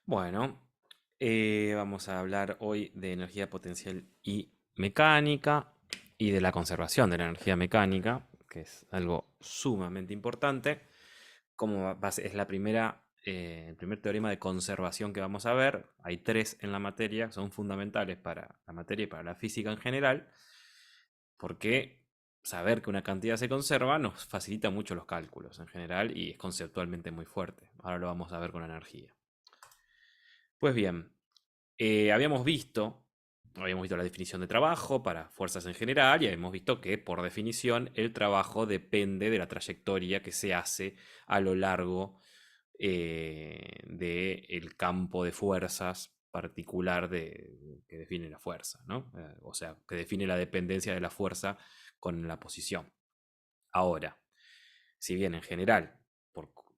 Bueno, vamos a hablar hoy de energía potencial y mecánica y de la conservación de la energía mecánica, que es algo sumamente importante. Es el primer teorema de conservación que vamos a ver. Hay tres en la materia, son fundamentales para la materia y para la física en general, porque saber que una cantidad se conserva nos facilita mucho los cálculos en general y es conceptualmente muy fuerte. Ahora lo vamos a ver con la energía. Pues bien, habíamos visto la definición de trabajo para fuerzas en general y habíamos visto que por definición el trabajo depende de la trayectoria que se hace a lo largo del campo de fuerzas particular que define la fuerza, ¿no? O sea, que define la dependencia de la fuerza con la posición. Ahora, si bien en general,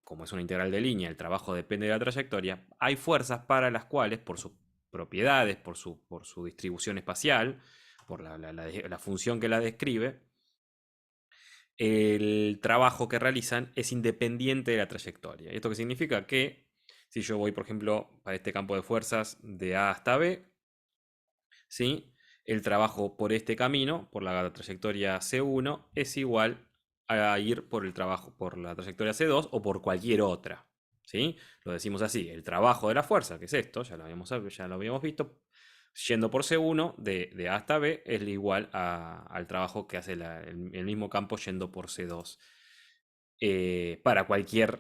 como es una integral de línea, el trabajo depende de la trayectoria, hay fuerzas para las cuales, por sus propiedades, por su distribución espacial, por la función que la describe, el trabajo que realizan es independiente de la trayectoria. ¿Esto qué significa? Que si yo voy, por ejemplo, para este campo de fuerzas de A hasta B, ¿sí? El trabajo por este camino, por la trayectoria C1, es igual a ir por el trabajo por la trayectoria C2 o por cualquier otra. ¿Sí? Lo decimos así, el trabajo de la fuerza, que es esto, ya lo habíamos visto, yendo por C1 de A hasta B es igual al trabajo que hace el mismo campo yendo por C2 para cualquier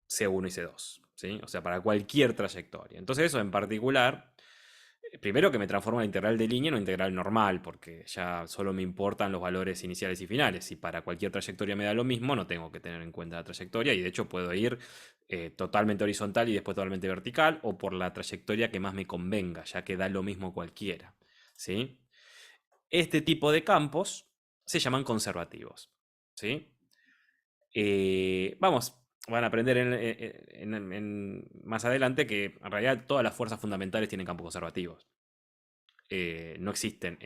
C1 y C2. ¿Sí? O sea, para cualquier trayectoria. Entonces eso en particular primero que me transforma en integral de línea en una integral normal, porque ya solo me importan los valores iniciales y finales. Si para cualquier trayectoria me da lo mismo, no tengo que tener en cuenta la trayectoria y de hecho puedo ir totalmente horizontal y después totalmente vertical o por la trayectoria que más me convenga, ya que da lo mismo cualquiera. ¿Sí? Este tipo de campos se llaman conservativos. ¿Sí? Van a aprender más adelante que en realidad todas las fuerzas fundamentales tienen campos conservativos. No existen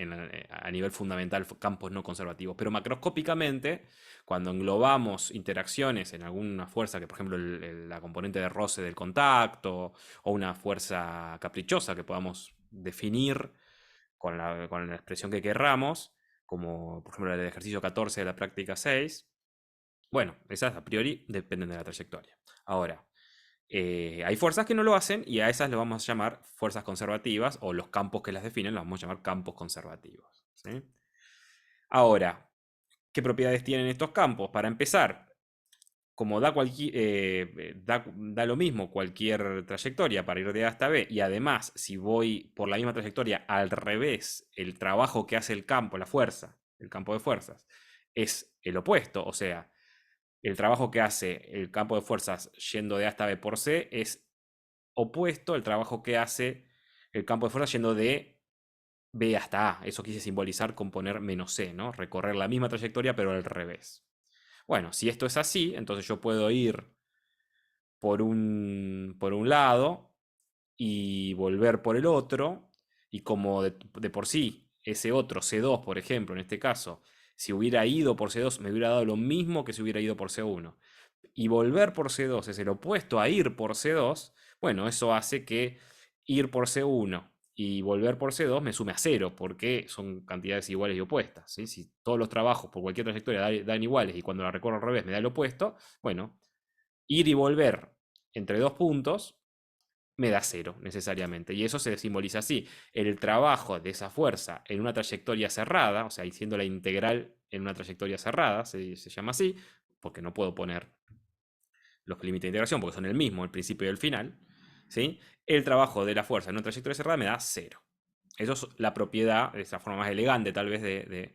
a nivel fundamental campos no conservativos, pero macroscópicamente, cuando englobamos interacciones en alguna fuerza, que por ejemplo la componente de roce del contacto, o una fuerza caprichosa que podamos definir con la expresión que querramos, como por ejemplo el ejercicio 14 de la práctica 6, bueno, esas a priori dependen de la trayectoria. Ahora, hay fuerzas que no lo hacen y a esas le vamos a llamar fuerzas conservativas o los campos que las definen los vamos a llamar campos conservativos. ¿Sí? Ahora, ¿qué propiedades tienen estos campos? Para empezar, como da lo mismo cualquier trayectoria para ir de A hasta B y además si voy por la misma trayectoria al revés, el trabajo que hace el campo, la fuerza, el campo de fuerzas, es el opuesto, o sea, el trabajo que hace el campo de fuerzas yendo de A hasta B por C es opuesto al trabajo que hace el campo de fuerza yendo de B hasta A. Eso quise simbolizar con poner menos C, ¿no? Recorrer la misma trayectoria pero al revés. Bueno, si esto es así, entonces yo puedo ir por un lado y volver por el otro, y como de por sí ese otro C2, por ejemplo, en este caso, si hubiera ido por C2 me hubiera dado lo mismo que si hubiera ido por C1 y volver por C2 es el opuesto a ir por C2, bueno, eso hace que ir por C1 y volver por C2 me sume a cero, porque son cantidades iguales y opuestas. ¿Sí? Si todos los trabajos por cualquier trayectoria dan iguales y cuando la recorro al revés me da el opuesto, bueno, ir y volver entre dos puntos me da cero necesariamente. Y eso se simboliza así. El trabajo de esa fuerza en una trayectoria cerrada, o sea, diciendo la integral en una trayectoria cerrada, se llama así, porque no puedo poner los límites de integración, porque son el mismo, el principio y el final, ¿sí? El trabajo de la fuerza en una trayectoria cerrada me da cero. Eso es la propiedad, es la forma más elegante tal vez de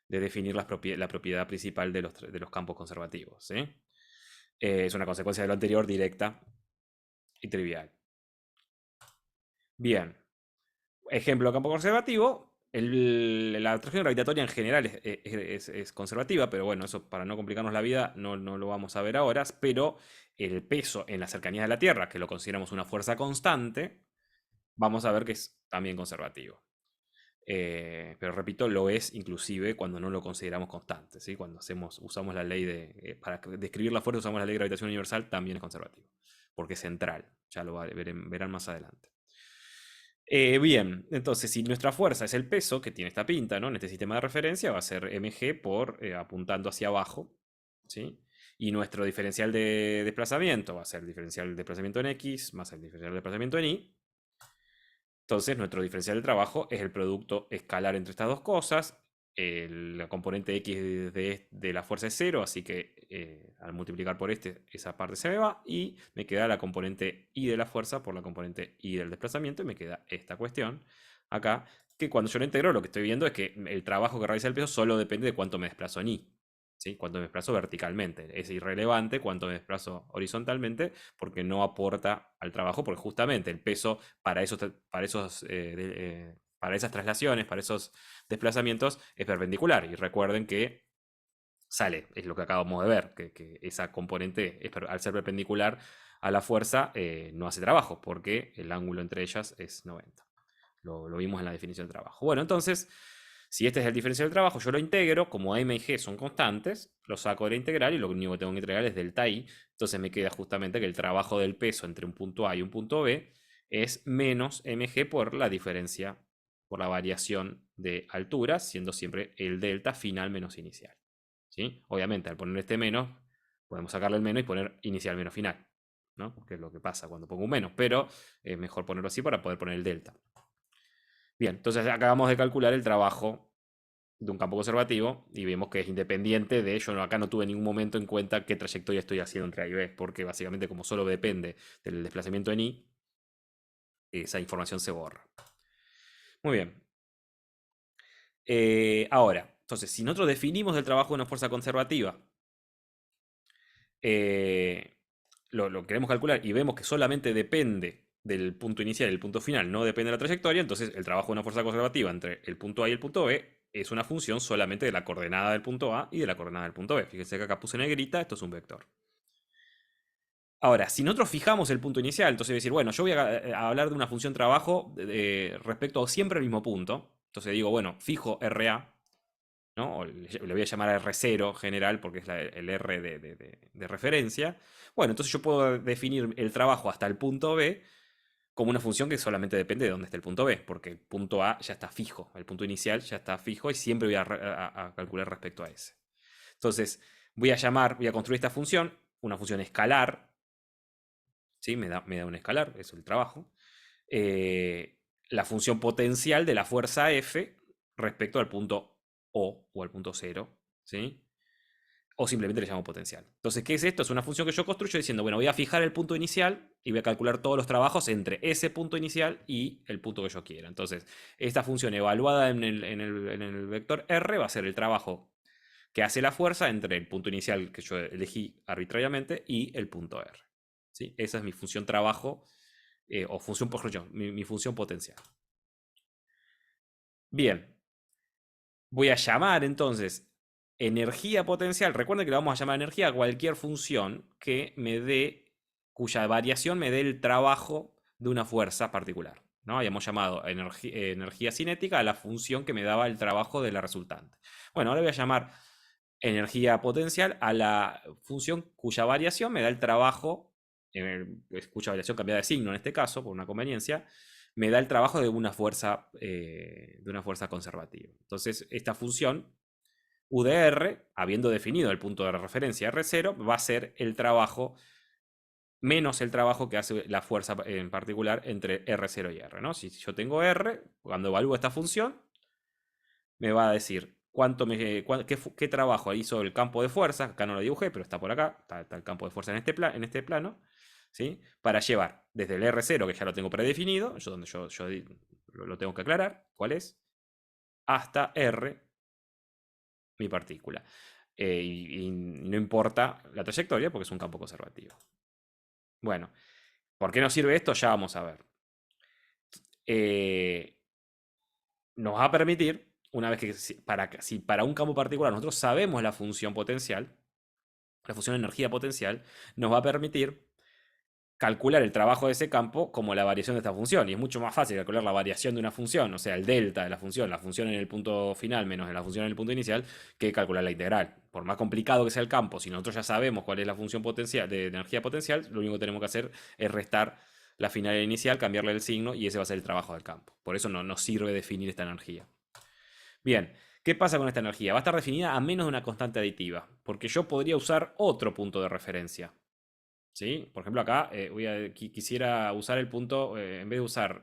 definir la propiedad principal de los campos conservativos, ¿sí? Es una consecuencia de lo anterior directa y trivial. Bien, ejemplo de campo conservativo. La atracción gravitatoria en general es conservativa, pero bueno, eso para no complicarnos la vida no lo vamos a ver ahora. Pero el peso en las cercanías de la Tierra, que lo consideramos una fuerza constante, vamos a ver que es también conservativo. Pero repito, lo es inclusive cuando no lo consideramos constante, ¿sí? Cuando usamos la ley para describir la fuerza usamos la ley de gravitación universal, también es conservativo. porque es central. Ya lo verán más adelante. Bien, entonces si nuestra fuerza es el peso que tiene esta pinta, ¿no? En este sistema de referencia va a ser mg por apuntando hacia abajo, ¿sí? Y nuestro diferencial de desplazamiento va a ser el diferencial de desplazamiento en x más el diferencial de desplazamiento en y. Entonces nuestro diferencial de trabajo es el producto escalar entre estas dos cosas. La componente x de la fuerza es 0, así que al multiplicar por esa parte se me va y me queda la componente y de la fuerza por la componente y del desplazamiento y me queda esta cuestión acá, que cuando yo lo integro lo que estoy viendo es que el trabajo que realiza el peso solo depende de cuánto me desplazo en y. ¿Sí? Cuánto me desplazo verticalmente. Es irrelevante cuánto me desplazo horizontalmente porque no aporta al trabajo, porque justamente el peso para para esas traslaciones, para esos desplazamientos, es perpendicular. Y recuerden que sale, es lo que acabamos de ver, que esa componente, al ser perpendicular a la fuerza, no hace trabajo, porque el ángulo entre ellas es 90. Lo vimos en la definición del trabajo. Bueno, entonces, si este es el diferencial del trabajo, yo lo integro, como m y g son constantes, lo saco de la integral y lo único que tengo que integrar es delta i. Entonces me queda justamente que el trabajo del peso entre un punto A y un punto B es menos mg por la diferencia, por la variación de altura, siendo siempre el delta final menos inicial. ¿Sí? Obviamente, al poner este menos, podemos sacarle el menos y poner inicial menos final, ¿no? Que es lo que pasa cuando pongo un menos, pero es mejor ponerlo así para poder poner el delta. Bien, entonces acabamos de calcular el trabajo de un campo conservativo y vemos que es independiente de ello. Acá no tuve en ningún momento en cuenta qué trayectoria estoy haciendo entre A y B, porque básicamente como solo depende del desplazamiento en Y, esa información se borra. Muy bien. Ahora, entonces, si nosotros definimos el trabajo de una fuerza conservativa, lo queremos calcular y vemos que solamente depende del punto inicial y el punto final, no depende de la trayectoria, entonces el trabajo de una fuerza conservativa entre el punto A y el punto B es una función solamente de la coordenada del punto A y de la coordenada del punto B. Fíjense que acá puse negrita, esto es un vector. Ahora, si nosotros fijamos el punto inicial, entonces voy a decir, bueno, yo voy a hablar de una función trabajo respecto a siempre el mismo punto. Entonces digo, bueno, fijo RA, ¿no? O le voy a llamar a R0 general porque es el R de referencia. Bueno, entonces yo puedo definir el trabajo hasta el punto B como una función que solamente depende de dónde esté el punto B, porque el punto A ya está fijo, el punto inicial ya está fijo y siempre voy a calcular respecto a ese. Entonces, voy a construir esta función, una función escalar, ¿sí? Me da un escalar, eso es el trabajo. La función potencial de la fuerza F respecto al punto O al punto 0, ¿sí? O simplemente le llamo potencial. Entonces, ¿qué es esto? Es una función que yo construyo diciendo, bueno, voy a fijar el punto inicial y voy a calcular todos los trabajos entre ese punto inicial y el punto que yo quiera. Entonces, esta función evaluada en el vector R va a ser el trabajo que hace la fuerza entre el punto inicial que yo elegí arbitrariamente y el punto R. ¿Sí? Esa es mi función trabajo o función, por ejemplo, mi función potencial. Bien, voy a llamar entonces energía potencial. Recuerden que le vamos a llamar energía a cualquier función que me dé, cuya variación me dé el trabajo de una fuerza particular. ¿No? Habíamos llamado energía cinética a la función que me daba el trabajo de la resultante. Bueno, ahora voy a llamar energía potencial a la función cuya variación me da el trabajo, cuya variación cambiada de signo en este caso, por una conveniencia, me da el trabajo de una fuerza conservativa. Entonces, esta función UDR, habiendo definido el punto de referencia R0, va a ser el trabajo menos el trabajo que hace la fuerza en particular entre R0 y R. ¿No? Si yo tengo R, cuando evalúo esta función, me va a decir qué trabajo hizo el campo de fuerza. Acá no lo dibujé, pero está por acá. Está el campo de fuerza en este plano. ¿Sí? Para llevar desde el R0, que ya lo tengo predefinido, donde yo lo tengo que aclarar, cuál es, hasta R, mi partícula. Y no importa la trayectoria porque es un campo conservativo. Bueno, ¿por qué nos sirve esto? Ya vamos a ver. Nos va a permitir, una vez que si para un campo particular nosotros sabemos la función potencial, la función energía potencial, nos va a permitir calcular el trabajo de ese campo como la variación de esta función. Y es mucho más fácil calcular la variación de una función, o sea, el delta de la función en el punto final menos la función en el punto inicial, que calcular la integral. Por más complicado que sea el campo, si nosotros ya sabemos cuál es la función potencial de energía potencial, lo único que tenemos que hacer es restar la final inicial, cambiarle el signo y ese va a ser el trabajo del campo. Por eso no nos sirve definir esta energía. Bien, ¿qué pasa con esta energía? Va a estar definida a menos de una constante aditiva, porque yo podría usar otro punto de referencia. ¿Sí? Por ejemplo, acá quisiera usar el punto, en vez de usar,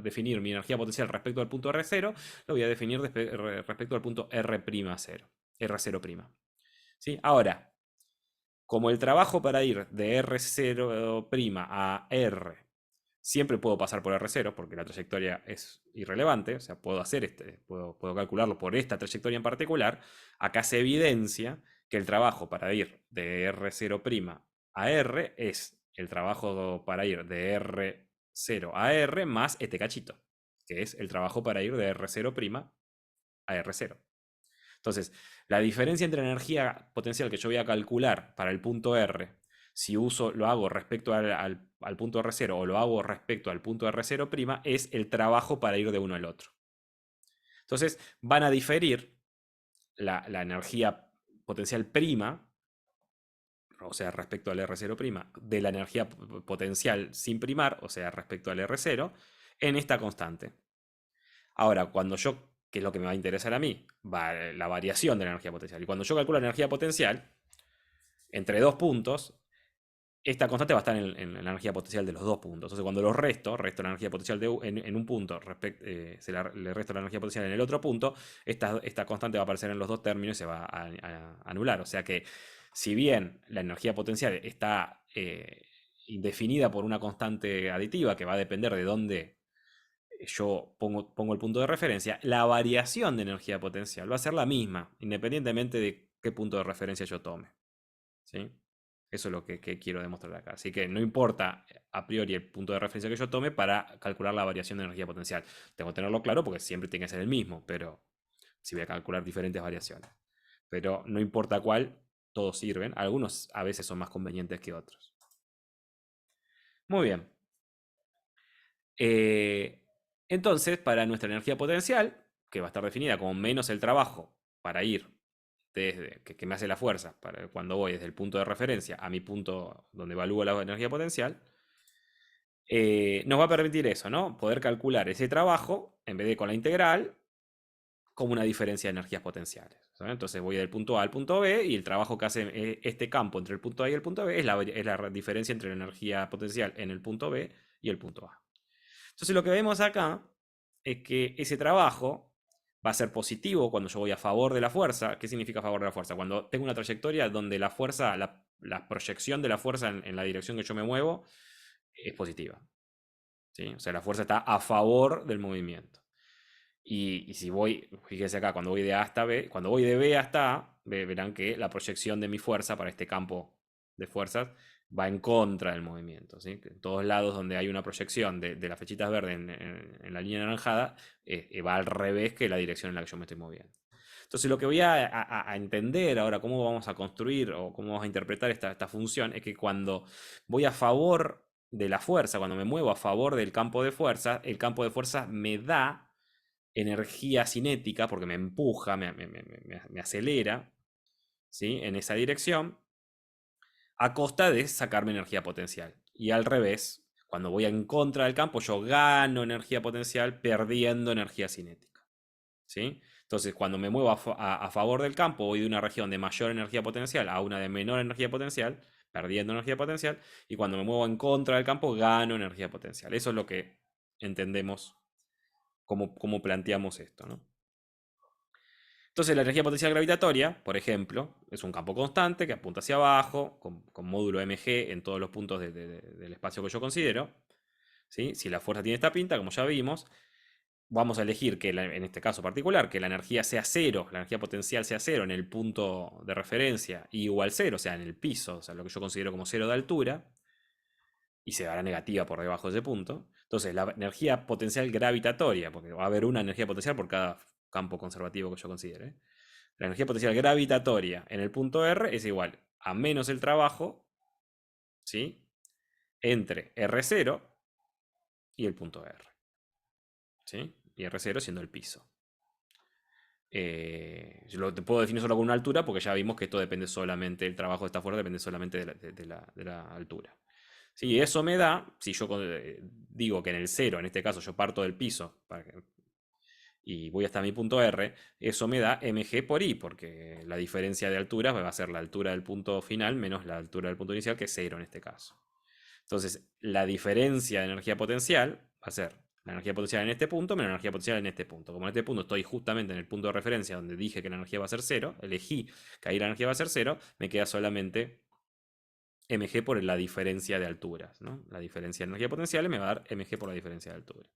definir mi energía potencial respecto al punto R0, lo voy a definir respecto al punto R'0, R0'. ¿Sí? Ahora, como el trabajo para ir de R0' a R siempre puedo pasar por R0 porque la trayectoria es irrelevante, o sea, puedo calcularlo por esta trayectoria en particular, acá se evidencia que el trabajo para ir de R0' a R es el trabajo para ir de R0 a R más este cachito, que es el trabajo para ir de R0' a R0. Entonces, la diferencia entre la energía potencial que yo voy a calcular para el punto R, si lo hago respecto al punto R0 o lo hago respecto al punto R0', es el trabajo para ir de uno al otro. Entonces, van a diferir la energía potencial prima, o sea, respecto al R0', de la energía potencial sin primar, o sea, respecto al R0, en esta constante. Ahora, que es lo que me va a interesar a mí, va la variación de la energía potencial. Y cuando yo calculo la energía potencial, entre dos puntos, esta constante va a estar en la energía potencial de los dos puntos. Entonces, cuando los resto la energía potencial en un punto, le resto la energía potencial en el otro punto, esta constante va a aparecer en los dos términos y se va a anular. O sea que, si bien la energía potencial está indefinida por una constante aditiva que va a depender de dónde yo pongo el punto de referencia, la variación de energía potencial va a ser la misma, independientemente de qué punto de referencia yo tome. ¿Sí? Eso es lo que quiero demostrar acá. Así que no importa a priori el punto de referencia que yo tome para calcular la variación de energía potencial. Tengo que tenerlo claro porque siempre tiene que ser el mismo, pero si voy a calcular diferentes variaciones. Pero no importa cuál, todos sirven. Algunos a veces son más convenientes que otros. Muy bien. Eh, entonces, para nuestra energía potencial, que va a estar definida como menos el trabajo para ir desde que me hace la fuerza, para cuando voy desde el punto de referencia a mi punto donde evalúo la energía potencial, nos va a permitir eso, ¿no? Poder calcular ese trabajo, en vez de con la integral, como una diferencia de energías potenciales. ¿Saben? Entonces voy del punto A al punto B y el trabajo que hace este campo entre el punto A y el punto B es la diferencia entre la energía potencial en el punto B y el punto A. Entonces lo que vemos acá es que ese trabajo va a ser positivo cuando yo voy a favor de la fuerza. ¿Qué significa a favor de la fuerza? Cuando tengo una trayectoria donde la fuerza, la proyección de la fuerza en la dirección que yo me muevo es positiva. ¿Sí? O sea, la fuerza está a favor del movimiento. Y si voy, fíjese acá, cuando voy de A hasta B, cuando voy de B hasta A, verán que la proyección de mi fuerza para este campo de fuerzas va en contra del movimiento. ¿Sí? En todos lados donde hay una proyección de las flechitas verdes en la línea anaranjada, va al revés que la dirección en la que yo me estoy moviendo. Entonces lo que voy a entender ahora, cómo vamos a construir o cómo vamos a interpretar esta función, es que cuando voy a favor de la fuerza, cuando me muevo a favor del campo de fuerza, el campo de fuerza me da energía cinética porque me empuja, me acelera, ¿sí? En esa dirección, a costa de sacarme energía potencial. Y al revés, cuando voy en contra del campo, yo gano energía potencial perdiendo energía cinética. ¿Sí? Entonces, cuando me muevo a favor del campo, voy de una región de mayor energía potencial a una de menor energía potencial, perdiendo energía potencial, y cuando me muevo en contra del campo, gano energía potencial. Eso es lo que entendemos, cómo planteamos esto, ¿no? Entonces, la energía potencial gravitatoria, por ejemplo, es un campo constante que apunta hacia abajo, con módulo mg en todos los puntos del espacio que yo considero. ¿Sí? Si la fuerza tiene esta pinta, como ya vimos, vamos a elegir que en este caso particular, que la energía sea cero, la energía potencial sea cero en el punto de referencia y igual cero, o sea, en el piso, o sea, lo que yo considero como cero de altura, y se dará negativa por debajo de ese punto. Entonces, la energía potencial gravitatoria, porque va a haber una energía potencial por cada campo conservativo que yo considere. La energía potencial gravitatoria en el punto R es igual a menos el trabajo, ¿sí? entre R0 y el punto R. ¿Sí? Y R0 siendo el piso. Yo te puedo definir solo con una altura porque ya vimos que esto depende solamente, el trabajo de esta fuerza depende solamente de la altura. Sí, eso me da, si yo digo que en el 0, en este caso yo parto del piso y voy hasta mi punto R, eso me da mg por i, porque la diferencia de alturas va a ser la altura del punto final menos la altura del punto inicial, que es 0 en este caso. Entonces, la diferencia de energía potencial va a ser la energía potencial en este punto menos la energía potencial en este punto. Como en este punto estoy justamente en el punto de referencia donde dije que la energía va a ser 0, elegí que ahí la energía va a ser 0, me queda solamente mg por la diferencia de alturas, ¿no? La diferencia de energía potencial me va a dar mg por la diferencia de altura.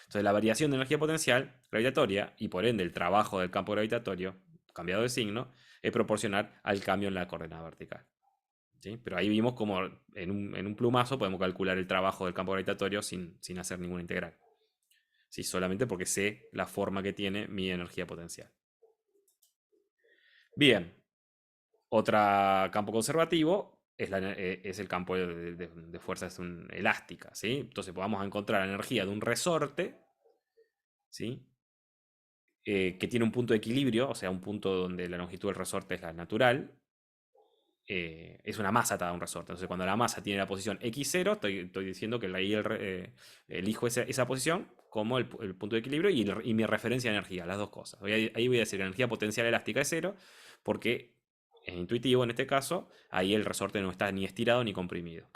Entonces, la variación de energía potencial gravitatoria y por ende el trabajo del campo gravitatorio, cambiado de signo, es proporcional al cambio en la coordenada vertical. ¿Sí? Pero ahí vimos como en un plumazo podemos calcular el trabajo del campo gravitatorio sin hacer ninguna integral. ¿Sí? Solamente porque sé la forma que tiene mi energía potencial. Bien, otro campo conservativo es el campo de fuerzas elásticas. ¿Sí? Entonces vamos a encontrar la energía de un resorte, ¿sí? Que tiene un punto de equilibrio, o sea, un punto donde la longitud del resorte es la natural, es una masa atada a un resorte. Entonces, cuando la masa tiene la posición x0, estoy diciendo que ahí elijo esa posición como el punto de equilibrio y mi referencia de energía, las dos cosas. Ahí voy a decir, la energía potencial elástica es 0, porque es intuitivo en este caso, ahí el resorte no está ni estirado ni comprimido.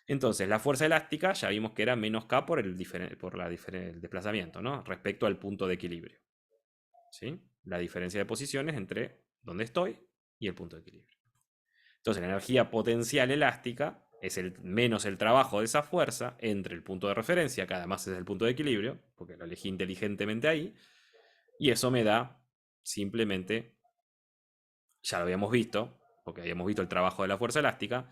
Entonces, la fuerza elástica ya vimos que era menos K por el desplazamiento, ¿no? Respecto al punto de equilibrio. ¿Sí? La diferencia de posiciones entre donde estoy y el punto de equilibrio. Entonces, la energía potencial elástica es menos el trabajo de esa fuerza entre el punto de referencia, que además es el punto de equilibrio, porque lo elegí inteligentemente ahí, y eso me da simplemente, ya lo habíamos visto, porque habíamos visto el trabajo de la fuerza elástica,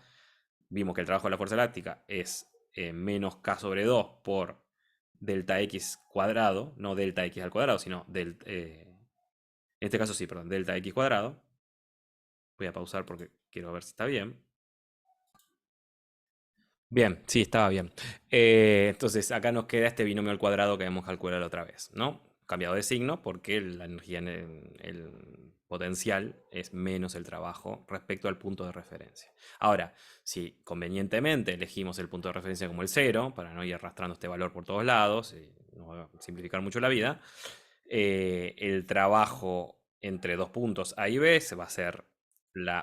vimos que el trabajo de la fuerza elástica es menos k sobre 2 por delta x cuadrado, no delta x al cuadrado, sino en este caso sí, perdón, delta x cuadrado. Voy a pausar porque quiero ver si está bien. Bien, sí, estaba bien. Entonces, acá nos queda este binomio al cuadrado que hemos calculado otra vez, ¿no? Cambiado de signo porque la energía en el potencial es menos el trabajo respecto al punto de referencia. Ahora, si convenientemente elegimos el punto de referencia como el 0, para no ir arrastrando este valor por todos lados y no simplificar mucho la vida, el trabajo entre dos puntos A y B se va a hacer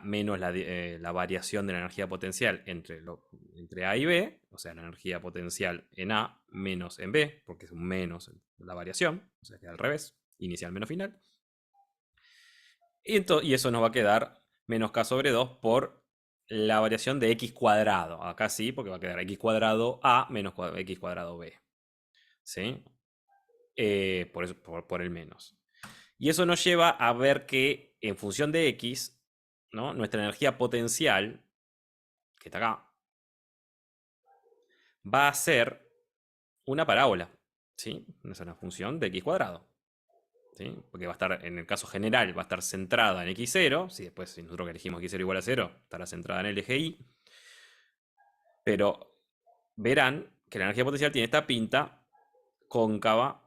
menos la variación de la energía potencial entre A y B, o sea, la energía potencial en A menos en B, porque es un menos la variación, o sea, queda al revés, inicial menos final. Y eso nos va a quedar menos K sobre 2 por la variación de X cuadrado. Acá sí, porque va a quedar X cuadrado A menos X cuadrado B. ¿Sí? Por eso, por el menos. Y eso nos lleva a ver que en función de X, ¿no? Nuestra energía potencial, que está acá, va a ser una parábola. ¿Sí? Es una función de X cuadrado. ¿Sí? Porque va a estar, en el caso general, va a estar centrada en x0. Si después, si nosotros elegimos x0 igual a 0, estará centrada en el eje Y. Pero verán que la energía potencial tiene esta pinta cóncava,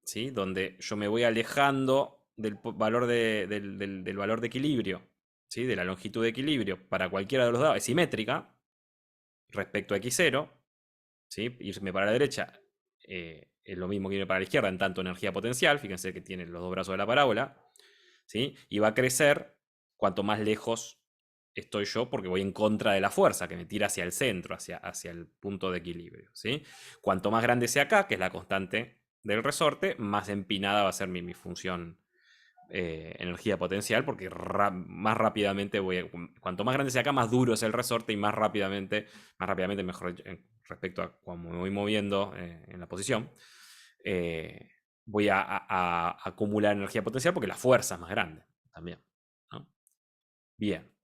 ¿sí? Donde yo me voy alejando del valor del valor de equilibrio, ¿sí? De la longitud de equilibrio para cualquiera de los lados, es simétrica respecto a x0, ¿sí? Irme para la derecha es lo mismo que irme para la izquierda en tanto energía potencial, fíjense que tiene los dos brazos de la parábola, ¿sí? Y va a crecer cuanto más lejos estoy yo, porque voy en contra de la fuerza que me tira hacia el centro, hacia el punto de equilibrio, ¿sí? Cuanto más grande sea acá, que es la constante del resorte, más empinada va a ser mi función energía potencial, porque más rápidamente cuanto más grande sea acá, más duro es el resorte y más rápidamente mejor respecto a cómo me voy moviendo en la posición, voy a acumular energía potencial porque la fuerza es más grande también, ¿no? Bien,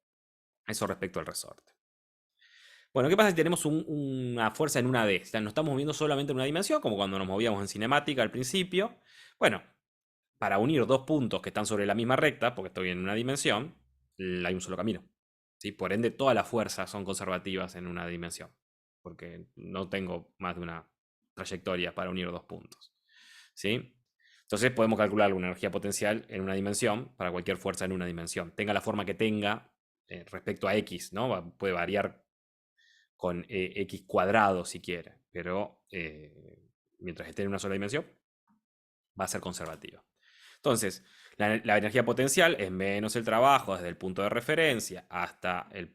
eso respecto al resorte. Bueno, ¿qué pasa si tenemos una fuerza en una D? O sea, no estamos moviendo solamente en una dimensión, como cuando nos movíamos en cinemática al principio. Bueno, para unir dos puntos que están sobre la misma recta, porque estoy en una dimensión, hay un solo camino. ¿Sí? Por ende, todas las fuerzas son conservativas en una dimensión. porque no tengo más de una trayectoria para unir dos puntos. ¿Sí? Entonces podemos calcular una energía potencial en una dimensión para cualquier fuerza en una dimensión. Tenga la forma que tenga respecto a X, ¿no? Puede variar con X cuadrado si quiere, pero mientras esté en una sola dimensión, va a ser conservativa. Entonces, la energía potencial es menos el trabajo desde el punto de referencia hasta el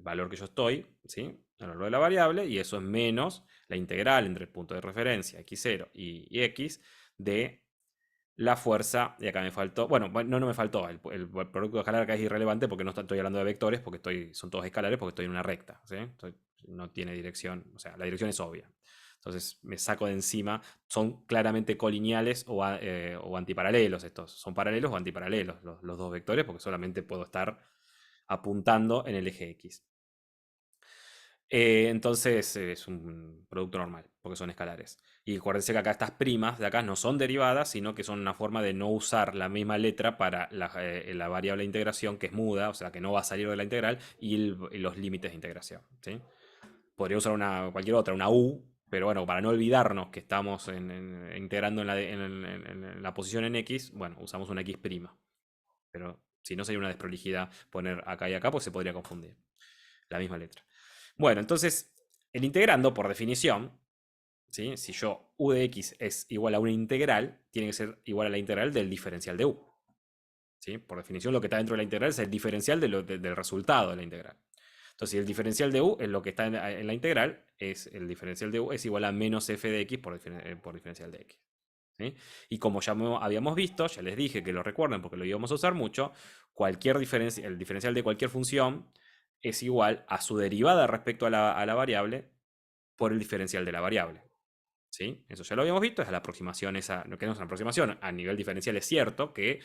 valor que yo estoy, ¿sí? A lo largo de la variable, y eso es menos la integral entre el punto de referencia, x0 y x, de la fuerza, y acá me faltó, bueno, no me faltó, el producto escalar acá es irrelevante porque no estoy hablando de vectores, porque son todos escalares, porque estoy en una recta, ¿sí? No tiene dirección, o sea, la dirección es obvia. Entonces me saco de encima, son claramente colineales o antiparalelos estos, son paralelos o antiparalelos los dos vectores, porque solamente puedo estar apuntando en el eje X. Entonces es un producto normal, porque son escalares. Y acuérdense que acá estas primas de acá no son derivadas, sino que son una forma de no usar la misma letra para la variable de integración, que es muda, o sea, que no va a salir de la integral, y los límites de integración. ¿Sí? Podría usar cualquier otra, una U, pero bueno, para no olvidarnos que estamos integrando en la posición en X, bueno, usamos una X'. Pero si no sería una desprolijidad poner acá y acá, pues se podría confundir la misma letra. Bueno, entonces, el integrando, por definición, ¿sí? Si yo u de x es igual a una integral, tiene que ser igual a la integral del diferencial de u. ¿Sí? Por definición, lo que está dentro de la integral es el diferencial del resultado de la integral. Entonces, si el diferencial de u es lo que está en la integral, el diferencial de u es igual a menos f de x por diferencial de x. ¿Sí? Y como ya habíamos visto, ya les dije que lo recuerden porque lo íbamos a usar mucho, el diferencial de cualquier función es igual a su derivada respecto a la variable por el diferencial de la variable. ¿Sí? Eso ya lo habíamos visto, es la aproximación esa, no que no es una aproximación, a nivel diferencial es cierto que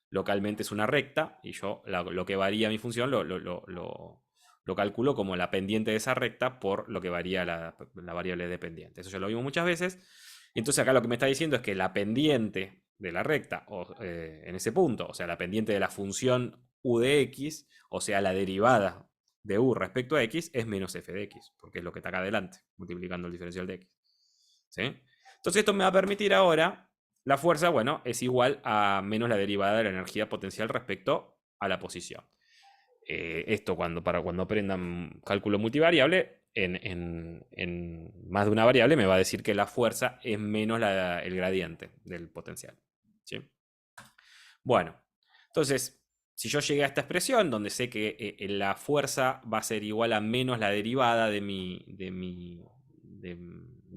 localmente es una recta y yo lo que varía mi función lo calculo como la pendiente de esa recta por lo que varía la variable dependiente. Eso ya lo vimos muchas veces. Y entonces acá lo que me está diciendo es que la pendiente de la recta, en ese punto, o sea, la pendiente de la función u de x, o sea, la derivada de u respecto a x, es menos f de x, porque es lo que está acá adelante, multiplicando el diferencial de x. ¿Sí? Entonces esto me va a permitir ahora, la fuerza, bueno, es igual a menos la derivada de la energía potencial respecto a la posición. Esto para cuando aprendan cálculo multivariable, en más de una variable me va a decir que la fuerza es menos el gradiente del potencial. ¿Sí? Bueno, entonces, si yo llegué a esta expresión donde sé que la fuerza va a ser igual a menos la derivada de mi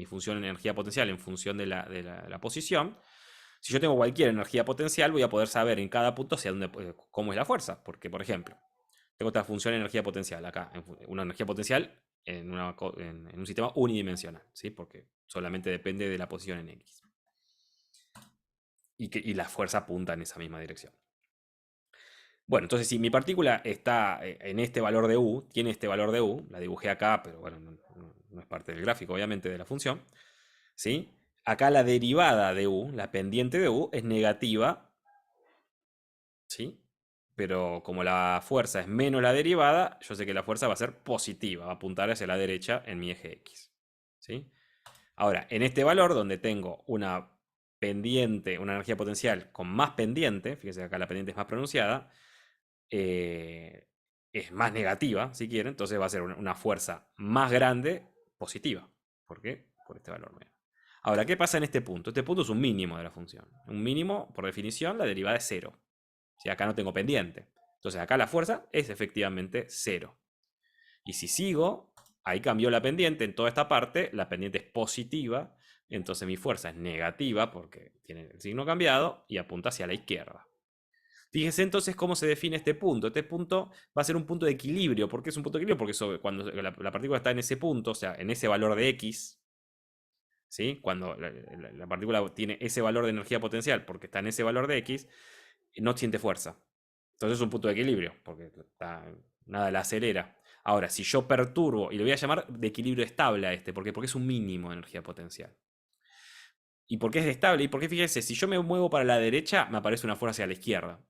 función en energía potencial en función de la posición, si yo tengo cualquier energía potencial, voy a poder saber en cada punto cómo es la fuerza. Porque, por ejemplo, tengo esta función de energía potencial acá, una energía potencial en un sistema unidimensional, ¿sí? Porque solamente depende de la posición en X. Y la fuerza apunta en esa misma dirección. Bueno, entonces si mi partícula está en este valor de U, tiene este valor de U, la dibujé acá, pero bueno, no es parte del gráfico, obviamente, de la función, ¿sí? Acá la derivada de U, la pendiente de U, es negativa, ¿sí? Pero como la fuerza es menos la derivada, yo sé que la fuerza va a ser positiva, va a apuntar hacia la derecha en mi eje X, ¿sí? Ahora, en este valor donde tengo una pendiente, una energía potencial con más pendiente, fíjense que acá la pendiente es más pronunciada, es más negativa, si quieren, entonces va a ser una fuerza más grande positiva. ¿Por qué? Por este valor menos. Ahora, ¿qué pasa en este punto? Este punto es un mínimo de la función. Un mínimo, por definición, la derivada es cero. Si acá no tengo pendiente. Entonces acá la fuerza es efectivamente cero. Y si sigo, ahí cambió la pendiente. En toda esta parte, la pendiente es positiva. Entonces mi fuerza es negativa porque tiene el signo cambiado y apunta hacia la izquierda. Fíjese entonces cómo se define este punto. Este punto va a ser un punto de equilibrio. ¿Por qué es un punto de equilibrio? Porque cuando la partícula está en ese punto, o sea, en ese valor de X, ¿sí? Cuando la partícula tiene ese valor de energía potencial porque está en ese valor de X, no siente fuerza. Entonces es un punto de equilibrio, porque nada la acelera. Ahora, si yo perturbo, y le voy a llamar de equilibrio estable a este, ¿por qué? Porque es un mínimo de energía potencial. ¿Y por qué es estable? Y porque fíjese, si yo me muevo para la derecha, me aparece una fuerza hacia la izquierda.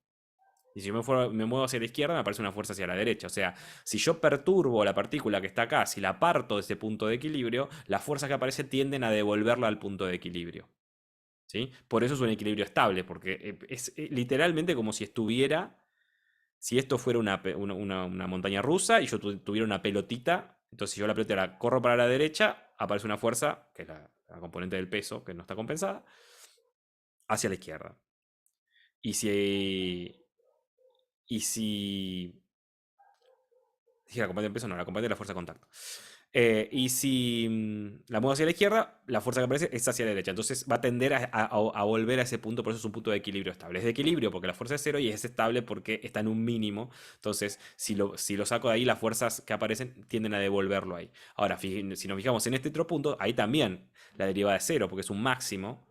Y si yo me muevo hacia la izquierda, me aparece una fuerza hacia la derecha. O sea, si yo perturbo la partícula que está acá, si la aparto de ese punto de equilibrio, las fuerzas que aparecen tienden a devolverla al punto de equilibrio. ¿Sí? Por eso es un equilibrio estable, porque es literalmente como si estuviera, si esto fuera una montaña rusa y yo tuviera una pelotita, entonces si yo la pelota la corro para la derecha, aparece una fuerza, que es la componente del peso, que no está compensada, hacia la izquierda. Y si... Y si Sí, la componente del peso no, la componente de la fuerza de contacto. Y si la muevo hacia la izquierda, la fuerza que aparece es hacia la derecha. Entonces va a tender a volver a ese punto, por eso es un punto de equilibrio estable. Es de equilibrio porque la fuerza es cero y es estable porque está en un mínimo. Entonces, si lo saco de ahí, las fuerzas que aparecen tienden a devolverlo ahí. Ahora, si nos fijamos en este otro punto, ahí también la derivada es cero porque es un máximo.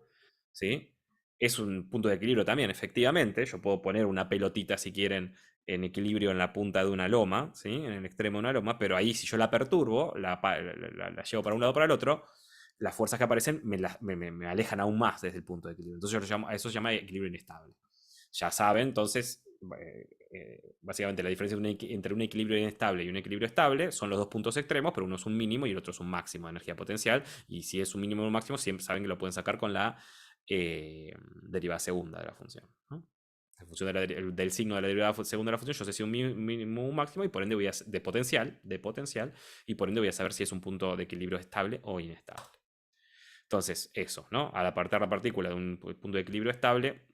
¿Sí? Es un punto de equilibrio también, efectivamente. Yo puedo poner una pelotita, si quieren, en equilibrio en la punta de una loma, ¿sí? En el extremo de una loma, pero ahí si yo la perturbo, la llevo para un lado o para el otro, las fuerzas que aparecen me alejan aún más desde el punto de equilibrio. Entonces a eso se llama equilibrio inestable. Ya saben, entonces, básicamente la diferencia entre un equilibrio inestable y un equilibrio estable son los dos puntos extremos, pero uno es un mínimo y el otro es un máximo de energía potencial. Y si es un mínimo o un máximo, siempre saben que lo pueden sacar con la derivada segunda de la función, ¿no? En función del signo de la derivada segunda de la función, yo sé si un mínimo o un máximo y por ende voy a de potencial, y por ende voy a saber si es un punto de equilibrio estable o inestable. Entonces, eso, ¿no? Al apartar la partícula de un punto de equilibrio estable,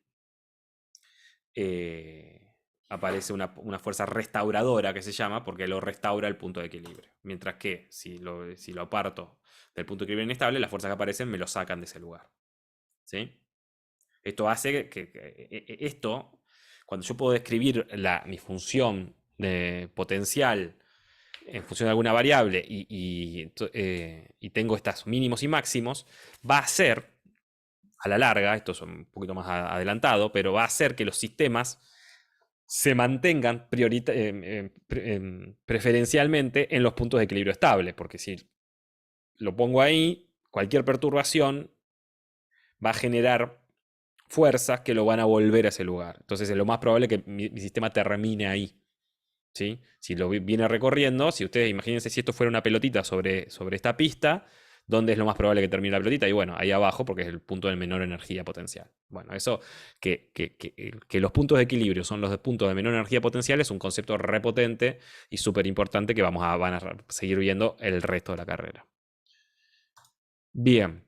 aparece una fuerza restauradora que se llama, porque lo restaura el punto de equilibrio. Mientras que si lo aparto del punto de equilibrio inestable, las fuerzas que aparecen me lo sacan de ese lugar. ¿Sí? Esto hace esto, cuando yo puedo describir mi función de potencial en función de alguna variable y tengo estos mínimos y máximos, va a hacer, a la larga, esto es un poquito más adelantado, pero va a hacer que los sistemas se mantengan preferencialmente en los puntos de equilibrio estable, porque si lo pongo ahí, cualquier perturbación va a generar fuerzas que lo van a volver a ese lugar. Entonces es lo más probable que mi sistema termine ahí. ¿Sí? Si lo viene recorriendo, si ustedes imagínense si esto fuera una pelotita sobre esta pista, ¿dónde es lo más probable que termine la pelotita? Y bueno, ahí abajo, porque es el punto de menor energía potencial. Bueno, eso, que los puntos de equilibrio son los puntos de menor energía potencial, es un concepto repotente y súper importante que van a seguir viendo el resto de la carrera. Bien.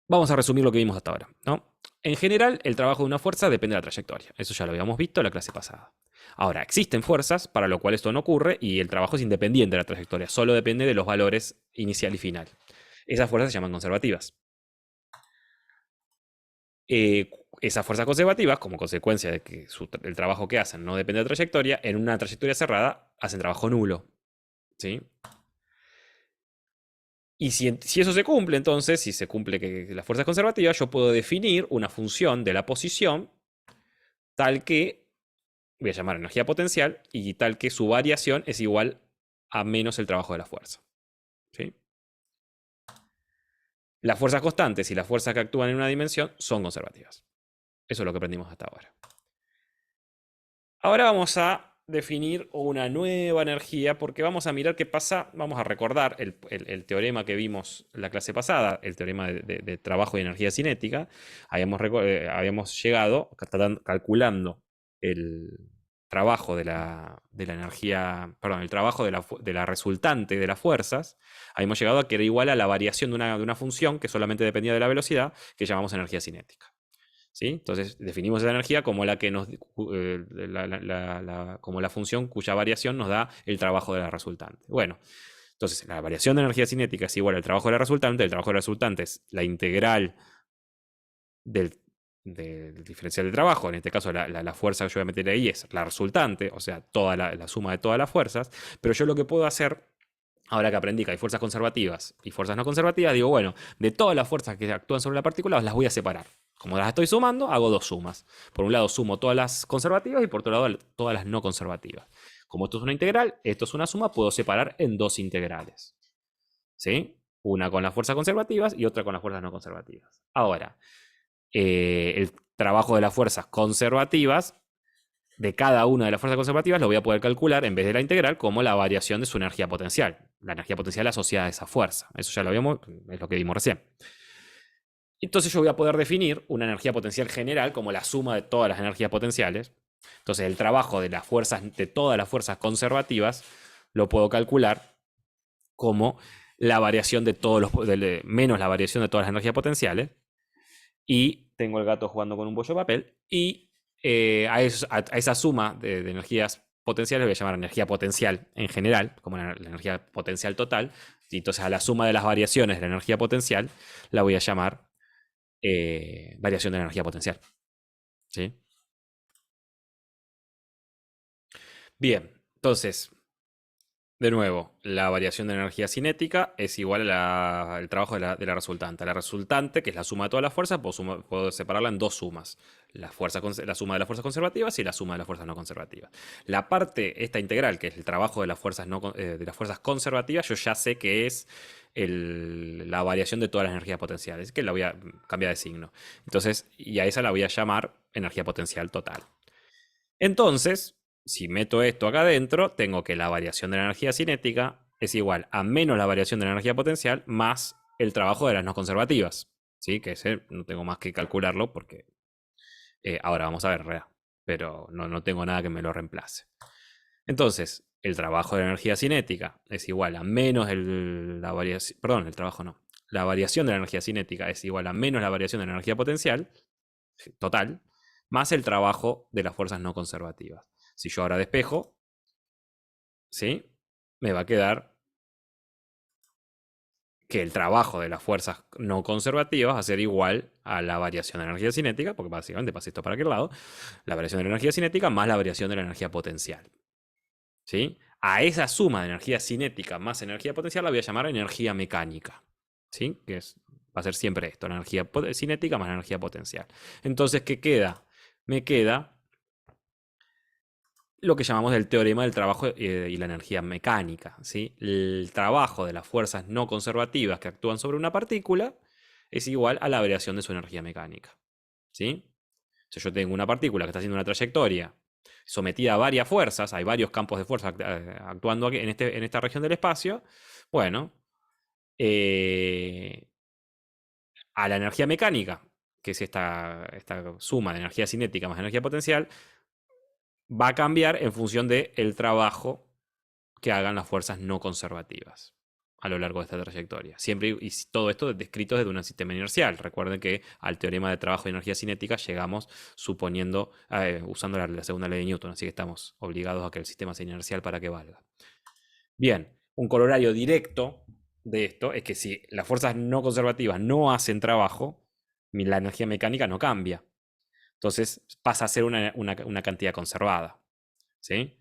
Vamos a resumir lo que vimos hasta ahora, ¿no? En general, el trabajo de una fuerza depende de la trayectoria. Eso ya lo habíamos visto en la clase pasada. Ahora, existen fuerzas para lo cual esto no ocurre y el trabajo es independiente de la trayectoria. Solo depende de los valores inicial y final. Esas fuerzas se llaman conservativas. Esas fuerzas conservativas, como consecuencia de que el trabajo que hacen no depende de la trayectoria, en una trayectoria cerrada hacen trabajo nulo. ¿Sí? Y si eso se cumple, entonces, si se cumple que la fuerza es conservativa, yo puedo definir una función de la posición tal que, voy a llamar energía potencial, y tal que su variación es igual a menos el trabajo de la fuerza. ¿Sí? Las fuerzas constantes y las fuerzas que actúan en una dimensión son conservativas. Eso es lo que aprendimos hasta ahora. Ahora vamos a definir una nueva energía porque vamos a mirar qué pasa, vamos a recordar el teorema que vimos la clase pasada, el teorema de trabajo y energía cinética. Habíamos llegado calculando el trabajo de la energía, perdón, el trabajo de la resultante de las fuerzas. Habíamos llegado a que era igual a la variación de una función que solamente dependía de la velocidad, que llamamos energía cinética. ¿Sí? Entonces definimos esa energía como como la función cuya variación nos da el trabajo de la resultante. Bueno, entonces la variación de energía cinética es igual al trabajo de la resultante. El trabajo de la resultante es la integral del diferencial de trabajo. En este caso la fuerza que yo voy a meter ahí es la resultante, o sea, toda la suma de todas las fuerzas. Pero yo lo que puedo hacer, ahora que aprendí que hay fuerzas conservativas y fuerzas no conservativas, digo, bueno, de todas las fuerzas que actúan sobre la partícula, las voy a separar. Como las estoy sumando, hago dos sumas. Por un lado sumo todas las conservativas y por otro lado todas las no conservativas. Como esto es una integral, esto es una suma, puedo separar en dos integrales. ¿Sí? Una con las fuerzas conservativas y otra con las fuerzas no conservativas. Ahora, el trabajo de las fuerzas conservativas, de cada una de las fuerzas conservativas, lo voy a poder calcular en vez de la integral como la variación de su energía potencial. La energía potencial asociada a esa fuerza. Eso ya lo vimos, es lo que vimos recién. Entonces yo voy a poder definir una energía potencial general como la suma de todas las energías potenciales. Entonces el trabajo de las fuerzas, de todas las fuerzas conservativas, lo puedo calcular como la variación de todos los, menos la variación de todas las energías potenciales. Y tengo el gato jugando con un bollo de papel. Y a esa suma de energías potenciales le voy a llamar energía potencial en general, como la energía potencial total. Y entonces a la suma de las variaciones de la energía potencial la voy a llamar variación de la energía potencial. ¿Sí? Bien, entonces, de nuevo, la variación de energía cinética es igual al trabajo de la resultante. La resultante, que es la suma de todas las fuerzas, puedo separarla en dos sumas. La suma de las fuerzas conservativas y la suma de las fuerzas no conservativas. La parte, esta integral, que es el trabajo de las fuerzas, de las fuerzas conservativas, yo ya sé que es la variación de todas las energías potenciales, que la voy a cambiar de signo. Entonces, y a esa la voy a llamar energía potencial total. Entonces, si meto esto acá adentro, tengo que la variación de la energía cinética es igual a menos la variación de la energía potencial más el trabajo de las no conservativas. ¿Sí? Que ese no tengo más que calcularlo porque ahora vamos a ver, pero no tengo nada que me lo reemplace. Entonces, el trabajo de la energía cinética es igual a menos la variación, perdón, el trabajo no. La variación de la energía cinética es igual a menos la variación de la energía potencial total, más el trabajo de las fuerzas no conservativas. Si yo ahora despejo, ¿sí? Me va a quedar que el trabajo de las fuerzas no conservativas va a ser igual a la variación de la energía cinética, porque básicamente pasa esto para aquel lado, la variación de la energía cinética más la variación de la energía potencial. ¿Sí? A esa suma de energía cinética más energía potencial la voy a llamar energía mecánica. ¿Sí? Va a ser siempre esto, la energía cinética más la energía potencial. Entonces, ¿qué queda? Me queda lo que llamamos el teorema del trabajo y la energía mecánica. ¿Sí? El trabajo de las fuerzas no conservativas que actúan sobre una partícula es igual a la variación de su energía mecánica. ¿Sí? Si yo tengo una partícula que está haciendo una trayectoria sometida a varias fuerzas, hay varios campos de fuerza actuando aquí en esta región del espacio, bueno, eh, a la energía mecánica, que es esta suma de energía cinética más energía potencial, va a cambiar en función del trabajo que hagan las fuerzas no conservativas a lo largo de esta trayectoria. Siempre y todo esto descrito desde un sistema inercial. Recuerden que al teorema de trabajo de energía cinética llegamos suponiendo, usando la segunda ley de Newton, así que estamos obligados a que el sistema sea inercial para que valga. Bien, un corolario directo de esto es que si las fuerzas no conservativas no hacen trabajo, la energía mecánica no cambia. Entonces pasa a ser una cantidad conservada. ¿Sí?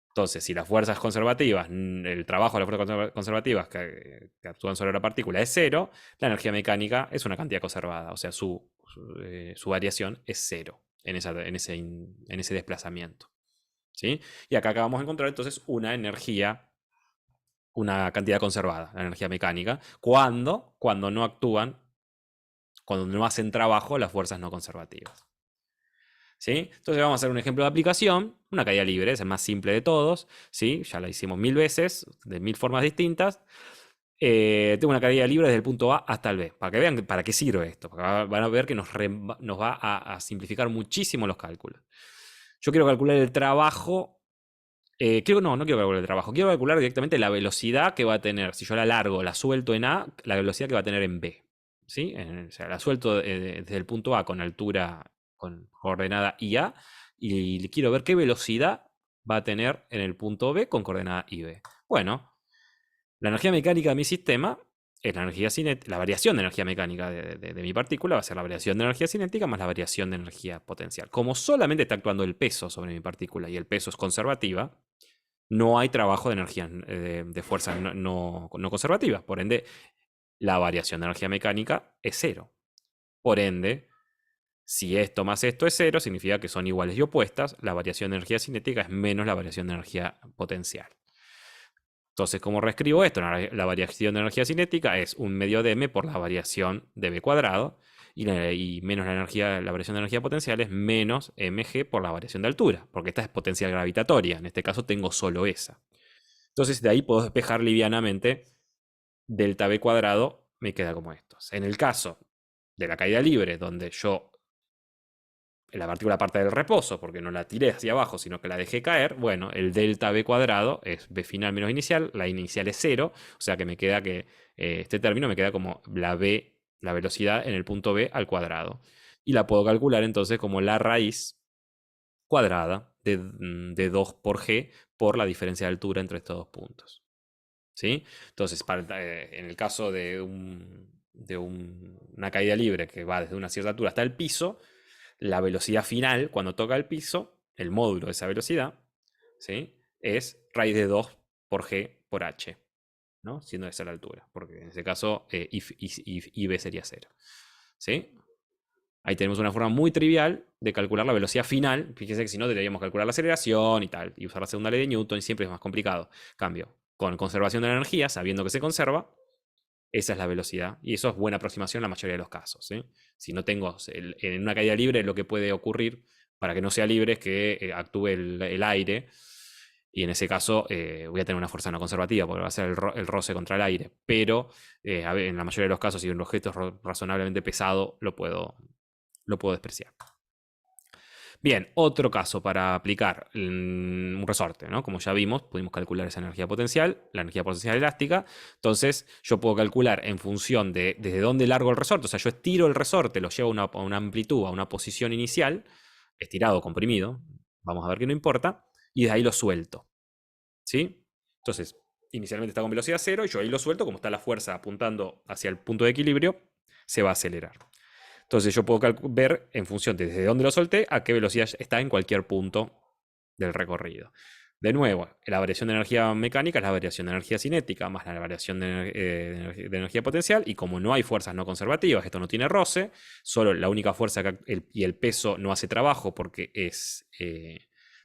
Entonces, si las fuerzas conservativas, el trabajo de las fuerzas conservativas que actúan sobre la partícula es cero, la energía mecánica es una cantidad conservada, o sea, su variación es cero en ese desplazamiento. ¿Sí? Y acá acabamos de encontrar entonces una cantidad conservada, la energía mecánica, cuando no actúan, cuando no hacen trabajo las fuerzas no conservativas. ¿Sí? Entonces vamos a hacer un ejemplo de aplicación, una caída libre, es el más simple de todos, ¿sí? Ya la hicimos 1000 veces, de 1000 formas distintas. Tengo una caída libre desde el punto A hasta el B, para que vean para qué sirve esto, porque van a ver que nos va a simplificar muchísimo los cálculos. Yo quiero calcular el trabajo, no quiero calcular el trabajo, quiero calcular directamente la velocidad que va a tener, si yo la largo, la suelto en A, la velocidad que va a tener en B. ¿Sí? O sea, la suelto desde el punto A con altura, con coordenada IA, y quiero ver qué velocidad va a tener en el punto B con coordenada IB. Bueno, la energía mecánica de mi sistema es la variación de energía mecánica de mi partícula va a ser la variación de energía cinética más la variación de energía potencial. Como solamente está actuando el peso sobre mi partícula y el peso es conservativa, no hay trabajo de energía de fuerza no conservativa. Por ende, la variación de energía mecánica es cero. Por ende, si esto más esto es cero, significa que son iguales y opuestas. La variación de energía cinética es menos la variación de energía potencial. Entonces, ¿cómo reescribo esto? La variación de energía cinética es un medio de m por la variación de b cuadrado. y menos la energía, la variación de energía potencial es menos mg por la variación de altura, porque esta es potencial gravitatoria. En este caso tengo solo esa. Entonces de ahí puedo despejar livianamente delta v cuadrado, me queda como esto. En el caso de la caída libre, donde yo la partícula parte del reposo, porque no la tiré hacia abajo, sino que la dejé caer, bueno, el delta v cuadrado es b final menos inicial, la inicial es 0, o sea que me queda que este término me queda como la v, la velocidad en el punto b al cuadrado. Y la puedo calcular entonces como la raíz cuadrada de 2 por g por la diferencia de altura entre estos dos puntos. ¿Sí? Entonces, en el caso de, una caída libre que va desde una cierta altura hasta el piso, la velocidad final cuando toca el piso, el módulo de esa velocidad, ¿sí? Es raíz de 2 por g por h, ¿no? Siendo esa la altura, porque en ese caso IB sería 0. ¿Sí? Ahí tenemos una forma muy trivial de calcular la velocidad final. Fíjense que si no, deberíamos calcular la aceleración y tal, y usar la segunda ley de Newton, y siempre es más complicado. Cambio, con conservación de la energía, sabiendo que se conserva, esa es la velocidad. Y eso es buena aproximación en la mayoría de los casos. ¿Sí? Si no tengo, en una caída libre, lo que puede ocurrir para que no sea libre es que actúe el aire. Y en ese caso voy a tener una fuerza no conservativa, porque va a ser el roce contra el aire. Pero en la mayoría de los casos, si un objeto es razonablemente pesado, lo puedo despreciar. Bien, otro caso para aplicar un resorte, ¿no? Como ya vimos, pudimos calcular esa energía potencial, la energía potencial elástica. Entonces, yo puedo calcular en función de desde dónde largo el resorte. O sea, yo estiro el resorte, lo llevo a una amplitud, a una posición inicial, estirado o comprimido, vamos a ver que no importa, y de ahí lo suelto. ¿Sí? Entonces, inicialmente está con velocidad 0 y yo ahí lo suelto, como está la fuerza apuntando hacia el punto de equilibrio, se va a acelerar. Entonces yo puedo ver en función de desde dónde lo solté a qué velocidad está en cualquier punto del recorrido. De nuevo, la variación de energía mecánica es la variación de energía cinética más la variación de energía potencial, y como no hay fuerzas no conservativas, esto no tiene roce, solo la única fuerza y el peso no hace trabajo porque es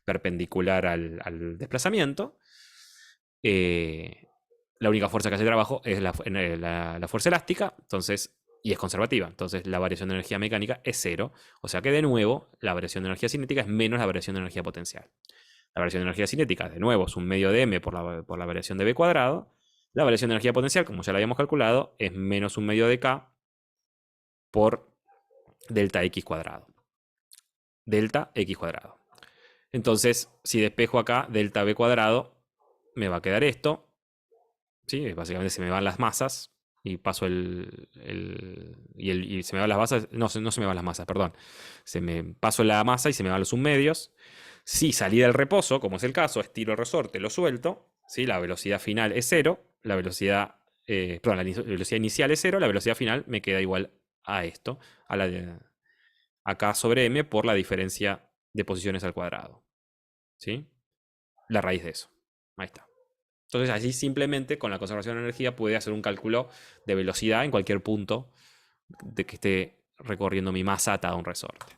perpendicular al desplazamiento. La única fuerza que hace trabajo es la fuerza elástica, entonces, y es conservativa. Entonces la variación de energía mecánica es 0. O sea que de nuevo la variación de energía cinética es menos la variación de energía potencial. La variación de energía cinética, de nuevo, es un medio de m por la variación de b cuadrado. La variación de energía potencial, como ya la habíamos calculado, es menos un medio de k por delta x cuadrado. Delta x cuadrado. Entonces, si despejo acá delta b cuadrado, me va a quedar esto. ¿Sí? Básicamente se me van las masas y paso y se me van las masas. No, no se me van las masas, perdón. Se me paso la masa y se me van los submedios. Si salí del reposo, como es el caso, estiro el resorte, lo suelto. ¿Sí? La velocidad final es 0. La velocidad, perdón, la velocidad inicial es 0. La velocidad final me queda igual a esto. A la de acá sobre m por la diferencia de posiciones al cuadrado. ¿Sí? La raíz de eso. Ahí está. Entonces, así simplemente con la conservación de energía puede hacer un cálculo de velocidad en cualquier punto de que esté recorriendo mi masa atada a un resorte.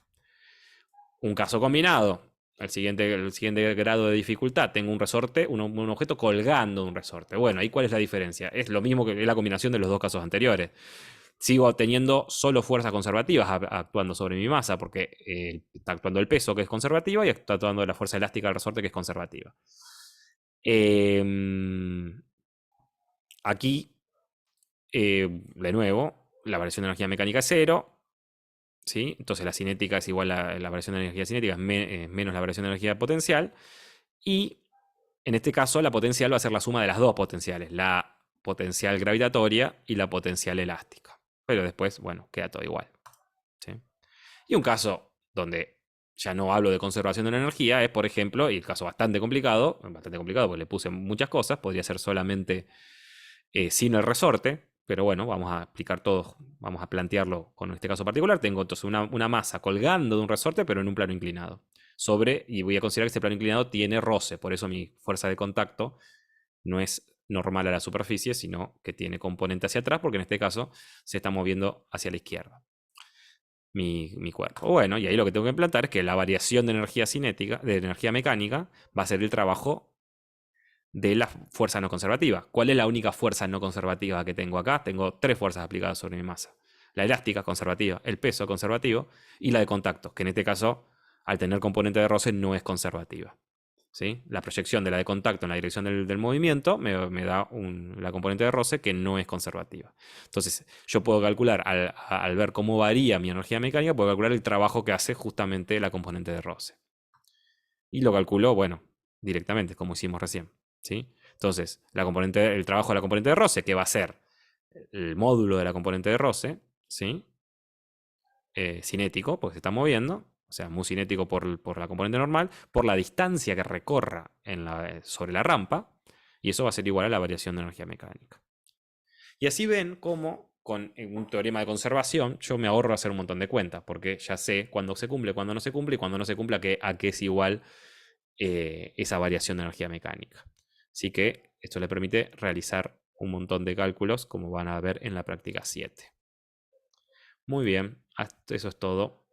Un caso combinado, el siguiente grado de dificultad, tengo un resorte, un objeto colgando de un resorte. Bueno, ¿ahí cuál es la diferencia? Es lo mismo que la combinación de los dos casos anteriores. Sigo teniendo solo fuerzas conservativas actuando sobre mi masa, porque está actuando el peso, que es conservativa, y está actuando la fuerza elástica del resorte, que es conservativa. Aquí, de nuevo, la variación de energía mecánica es 0. ¿Sí? Entonces la cinética es igual a la variación de energía cinética, es menos la variación de energía potencial. Y en este caso, la potencial va a ser la suma de las dos potenciales, la potencial gravitatoria y la potencial elástica. Pero después, bueno, queda todo igual. ¿Sí? Y un caso donde ya no hablo de conservación de la energía es, por ejemplo, y el caso bastante complicado porque le puse muchas cosas, podría ser solamente sin el resorte, pero bueno, vamos a explicar todo, vamos a plantearlo con este caso particular. Tengo entonces una masa colgando de un resorte, pero en un plano inclinado. Y voy a considerar que este plano inclinado tiene roce, por eso mi fuerza de contacto no es normal a la superficie, sino que tiene componente hacia atrás, porque en este caso se está moviendo hacia la izquierda mi cuerpo. Bueno, y ahí lo que tengo que implantar es que la variación de energía cinética, de energía mecánica, va a ser el trabajo de la fuerza no conservativa. ¿Cuál es la única fuerza no conservativa que tengo acá? Tengo 3 fuerzas aplicadas sobre mi masa. La elástica, conservativa. El peso, conservativo. Y la de contacto, que en este caso, al tener componente de roce, no es conservativa. ¿Sí? La proyección de la de contacto en la dirección del movimiento me da la componente de roce que no es conservativa. Entonces, yo puedo calcular, al ver cómo varía mi energía mecánica, puedo calcular el trabajo que hace justamente la componente de roce. Y lo calculo, bueno, directamente, como hicimos recién. ¿Sí? Entonces, el trabajo de la componente de roce, que va a ser el módulo de la componente de roce, ¿sí? Cinético, porque se está moviendo, o sea, muy cinético por la componente normal, por la distancia que recorra sobre la rampa, y eso va a ser igual a la variación de energía mecánica. Y así ven cómo con un teorema de conservación yo me ahorro hacer un montón de cuentas, porque ya sé cuándo se cumple, cuándo no se cumple, y cuándo no se cumple a qué es igual esa variación de energía mecánica. Así que esto le permite realizar un montón de cálculos, como van a ver en la práctica 7. Muy bien, eso es todo.